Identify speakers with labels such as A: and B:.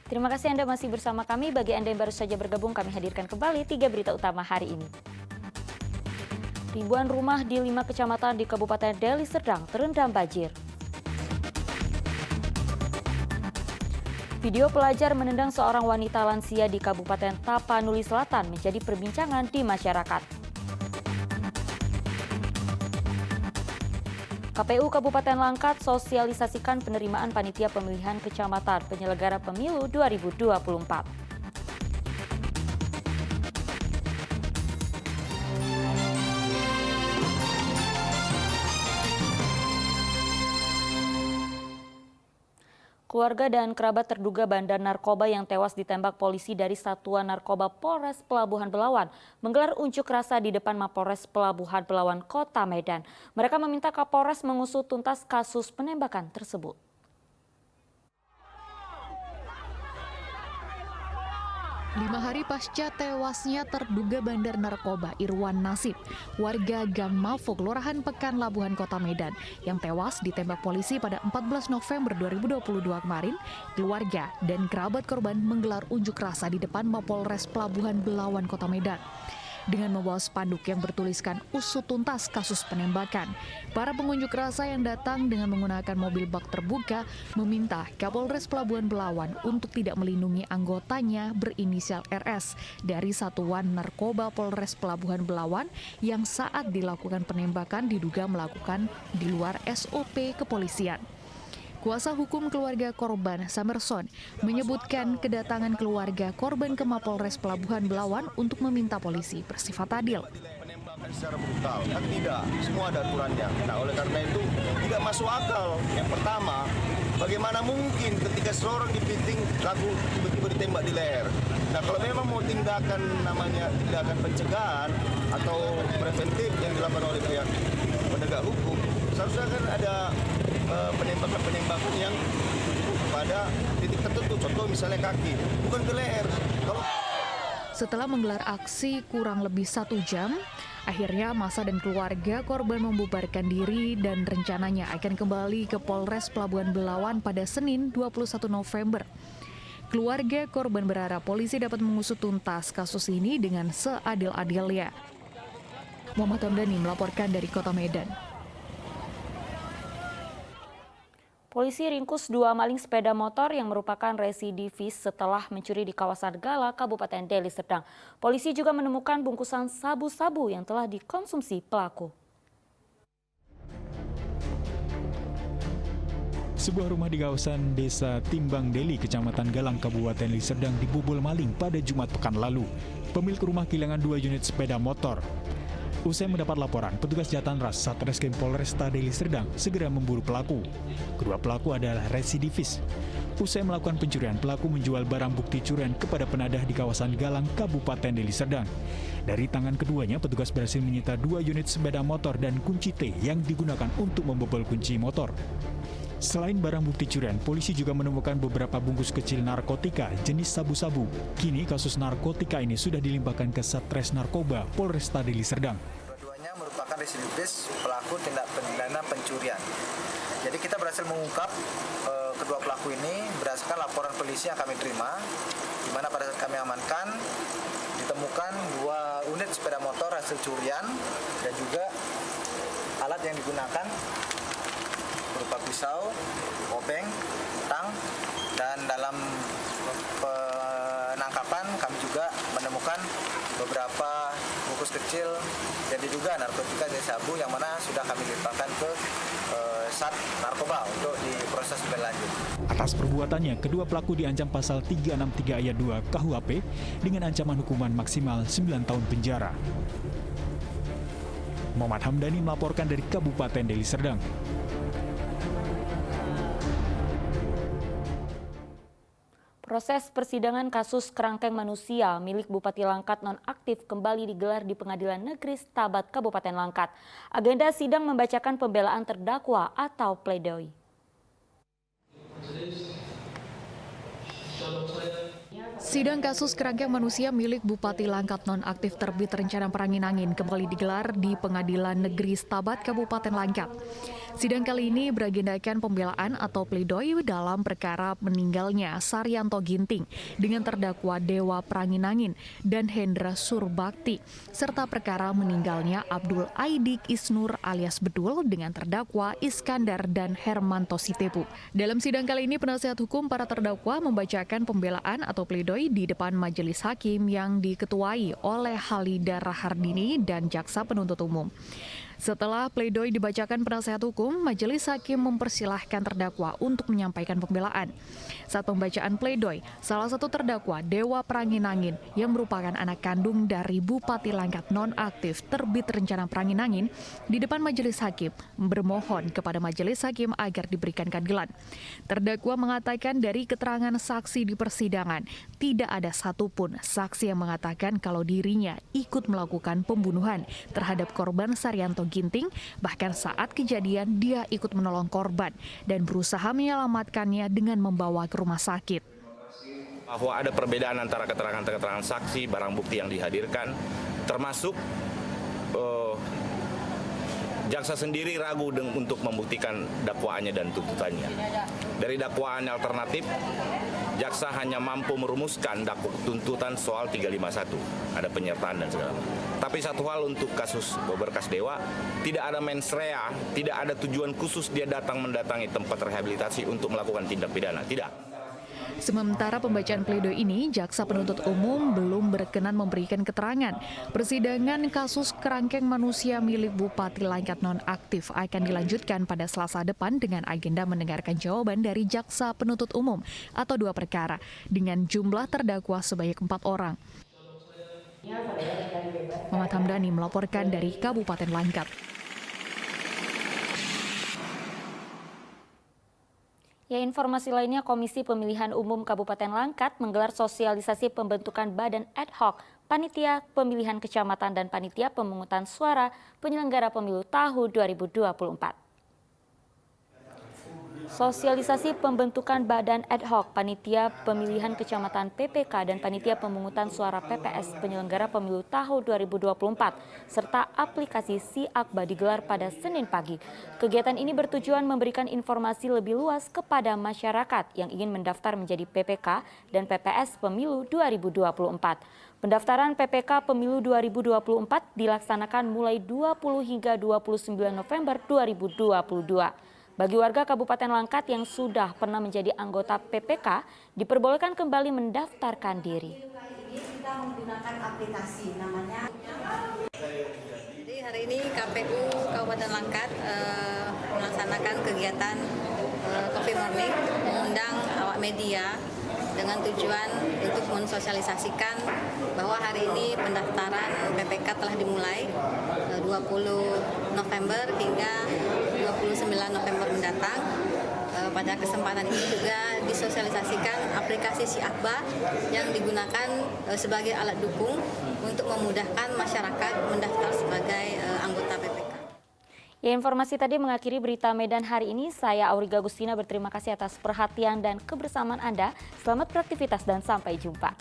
A: Terima kasih Anda masih bersama kami. Bagi Anda yang baru saja bergabung, kami hadirkan kembali 3 berita utama hari ini. Ribuan rumah di 5 kecamatan di Kabupaten Deli Serdang terendam banjir. Video pelajar menendang seorang wanita lansia di Kabupaten Tapanuli Selatan menjadi perbincangan di masyarakat. KPU Kabupaten Langkat sosialisasikan penerimaan panitia pemilihan kecamatan penyelenggara pemilu 2024. Keluarga dan kerabat terduga bandar narkoba yang tewas ditembak polisi dari Satuan Narkoba Polres Pelabuhan Belawan menggelar unjuk rasa di depan Mapolres Pelabuhan Belawan, Kota Medan. Mereka meminta Kapolres mengusut tuntas kasus penembakan tersebut.
B: 5 hari pasca tewasnya terduga bandar narkoba Irwan Nasib, warga Gang Mafo, Kelurahan Pekan Labuhan, Kota Medan, yang tewas ditembak polisi pada 14 November 2022 kemarin, keluarga dan kerabat korban menggelar unjuk rasa di depan Mapolres Pelabuhan Belawan, Kota Medan. Dengan membawa spanduk yang bertuliskan usut tuntas kasus penembakan, para pengunjuk rasa yang datang dengan menggunakan mobil bak terbuka meminta Kapolres Pelabuhan Belawan untuk tidak melindungi anggotanya berinisial RS dari Satuan Narkoba Polres Pelabuhan Belawan yang saat dilakukan penembakan diduga melakukan di luar SOP kepolisian. Kuasa hukum keluarga korban, Samerson, menyebutkan kedatangan keluarga korban ke Mapolres Pelabuhan Belawan untuk meminta polisi bersifat adil.
C: Penembakan secara brutal, kan tidak, semua ada aturannya. Nah, oleh karena itu tidak masuk akal. Yang pertama, bagaimana mungkin ketika seorang dipiting lalu tiba-tiba ditembak di leher. Nah, kalau memang mau tindakan namanya tindakan pencegahan atau preventif yang dilakukan oleh pihak penegak hukum, seharusnya kan ada penembakan yang pada titik tertentu, contoh misalnya kaki, bukan ke leher.
B: Setelah menggelar aksi kurang lebih 1 jam, akhirnya massa dan keluarga korban membubarkan diri dan rencananya akan kembali ke Polres Pelabuhan Belawan pada Senin 21 November. Keluarga korban berharap polisi dapat mengusut tuntas kasus ini dengan seadil-adilnya. Muhammad Hamdani melaporkan dari Kota Medan.
A: Polisi ringkus 2 maling sepeda motor yang merupakan residivis setelah mencuri di kawasan Gala, Kabupaten Deli Serdang. Polisi juga menemukan bungkusan sabu-sabu yang telah dikonsumsi pelaku.
D: Sebuah rumah di kawasan Desa Timbang Deli, Kecamatan Galang, Kabupaten Deli Serdang dibobol maling pada Jumat pekan lalu. Pemilik rumah kehilangan 2 unit sepeda motor. Usai mendapat laporan, petugas Jatanras Satreskrim Polresta Deli Serdang segera memburu pelaku. Kedua pelaku adalah residivis. Usai melakukan pencurian, pelaku menjual barang bukti curian kepada penadah di kawasan Galang, Kabupaten Deli Serdang. Dari tangan keduanya, petugas berhasil menyita 2 unit sepeda motor dan kunci T yang digunakan untuk membobol kunci motor. Selain barang bukti curian, polisi juga menemukan beberapa bungkus kecil narkotika jenis sabu-sabu. Kini kasus narkotika ini sudah dilimpahkan ke Satres Narkoba Polresta Deli Serdang.
E: Dua-duanya merupakan residivis pelaku tindak pidana pencurian. Jadi kita berhasil mengungkap kedua pelaku ini berdasarkan laporan polisi yang kami terima, di mana pada saat kami amankan ditemukan 2 unit sepeda motor hasil curian dan juga alat yang digunakan berupa pisau, obeng, tang, dan dalam penangkapan kami juga menemukan beberapa bungkus kecil yang diduga narkotika jenis sabu yang mana sudah kami limpahkan ke Sat Narkoba untuk diproses lebih lanjut.
D: Atas perbuatannya, kedua pelaku diancam pasal 363 ayat 2 KUHP dengan ancaman hukuman maksimal 9 tahun penjara. Muhammad Hamdani melaporkan dari Kabupaten Deli Serdang.
A: Proses persidangan kasus kerangkeng manusia milik Bupati Langkat nonaktif kembali digelar di Pengadilan Negeri Stabat Kabupaten Langkat. Agenda sidang membacakan pembelaan terdakwa atau pledoi.
B: Sidang kasus kerangkeng manusia milik Bupati Langkat nonaktif terbit rencana Parangin-Angin kembali digelar di Pengadilan Negeri Stabat Kabupaten Langkat. Sidang kali ini beragendakan pembelaan atau pledoi dalam perkara meninggalnya Saryanto Ginting dengan terdakwa Dewa Parangin-Angin dan Hendra Surbakti, serta perkara meninggalnya Abdul Aidik Isnur alias Bedul dengan terdakwa Iskandar dan Hermanto Sitepu. Dalam sidang kali ini, penasihat hukum para terdakwa membacakan pembelaan atau pledoi di depan majelis hakim yang diketuai oleh Halida Rahardini dan jaksa penuntut umum. Setelah pledoi dibacakan penasihat hukum, majelis hakim mempersilahkan terdakwa untuk menyampaikan pembelaan. Saat pembacaan pledoi, salah satu terdakwa Dewa Parangin-Angin yang merupakan anak kandung dari Bupati Langkat nonaktif terbit rencana Parangin-Angin di depan majelis hakim bermohon kepada majelis hakim agar diberikan keadilan. Terdakwa mengatakan dari keterangan saksi di persidangan, tidak ada satupun saksi yang mengatakan kalau dirinya ikut melakukan pembunuhan terhadap korban Saryanto Ginting, bahkan saat kejadian dia ikut menolong korban dan berusaha menyelamatkannya dengan membawa ke rumah sakit.
F: Bahwa ada perbedaan antara keterangan-keterangan saksi, barang bukti yang dihadirkan, termasuk jaksa sendiri ragu untuk membuktikan dakwaannya dan tuntutannya. Dari dakwaan alternatif, jaksa hanya mampu merumuskan tuntutan soal 351, ada penyertaan dan segala macam. Tapi satu hal untuk kasus berkas Dewa, tidak ada mens rea, tidak ada tujuan khusus dia mendatangi tempat rehabilitasi untuk melakukan tindak pidana, tidak.
B: Sementara pembacaan pledoi ini, jaksa penuntut umum belum berkenan memberikan keterangan. Persidangan kasus kerangkeng manusia milik Bupati Langkat nonaktif akan dilanjutkan pada Selasa depan dengan agenda mendengarkan jawaban dari jaksa penuntut umum atau 2 perkara dengan jumlah terdakwa sebanyak 4 orang. Muhammad Hamdani melaporkan dari Kabupaten Langkat.
A: Ya, informasi lainnya, Komisi Pemilihan Umum Kabupaten Langkat menggelar sosialisasi pembentukan badan ad hoc Panitia Pemilihan Kecamatan dan Panitia Pemungutan Suara Penyelenggara Pemilu tahun 2024. Sosialisasi pembentukan badan ad hoc Panitia Pemilihan Kecamatan PPK dan Panitia Pemungutan Suara PPS Penyelenggara Pemilu tahun 2024 serta aplikasi Si-Akba digelar pada Senin pagi. Kegiatan ini bertujuan memberikan informasi lebih luas kepada masyarakat yang ingin mendaftar menjadi PPK dan PPS Pemilu 2024. Pendaftaran PPK Pemilu 2024 dilaksanakan mulai 20 hingga 29 November 2022. Bagi warga Kabupaten Langkat yang sudah pernah menjadi anggota PPK, diperbolehkan kembali mendaftarkan diri.
G: Kita menggunakan aplikasi namanya.
H: Jadi hari ini KPU Kabupaten Langkat melaksanakan kegiatan Coffee Morning, mengundang awak media dengan tujuan untuk mensosialisasikan bahwa hari ini pendaftaran PPK telah dimulai 20 November hingga 29 November mendatang. Pada kesempatan ini juga disosialisasikan aplikasi Si-Akba yang digunakan sebagai alat dukung untuk memudahkan masyarakat mendaftar sebagai anggota PPK.
A: Ya, informasi tadi mengakhiri berita Medan hari ini. Saya Auriga Agustina berterima kasih atas perhatian dan kebersamaan Anda. Selamat beraktivitas dan sampai jumpa.